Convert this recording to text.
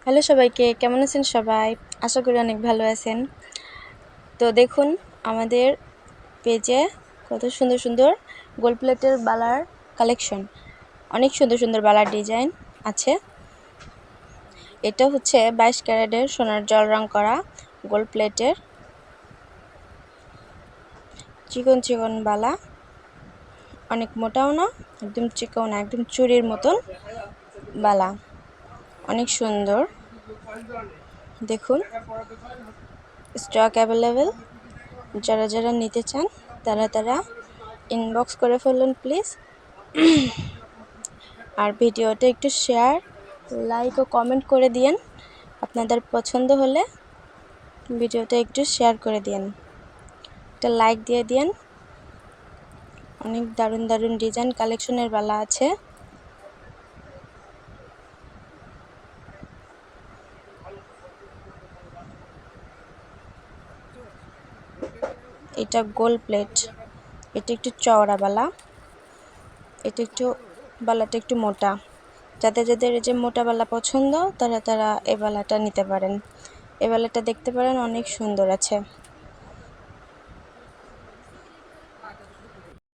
Hello সবাইকে, কেমন আছেন সবাই? আশা করি অনেক ভালো আছেন। তো দেখুন আমাদের পেজে কত সুন্দর সুন্দর গোল্ড প্লেটের বালার কালেকশন। অনেক সুন্দর সুন্দর বালার ডিজাইন আছে। এটা হচ্ছে 22 ক্যারেটের সোনার জল রং করা গোল্ড প্লেটের চিকন চিকন বালা। অনেক মোটাও না, একদম চিকন, একদম চুড়ির মতন বালা। অনেক সুন্দর। দেখুন স্টক অ্যাভেলেবেল। যারা যারা নিতে চান তারা ইনবক্স করে ফেলুন প্লিজ। আর ভিডিওটা একটু শেয়ার, লাইক ও কমেন্ট করে দিন। আপনাদের পছন্দ হলে ভিডিওটা একটু শেয়ার করে দিন, একটা লাইক দিয়ে দিন। অনেক দারুণ দারুণ ডিজাইন কালেকশনের বালা আছে। এটা গোল্ড প্লেট, এটা একটু চওড়া বালা, এটা একটু বালাটা একটু মোটা। যাদের যাদের এই যে মোটা বালা পছন্দ তারা এই বালাটা নিতে পারেন। এই বালাটা দেখতে পারেন, অনেক সুন্দর আছে।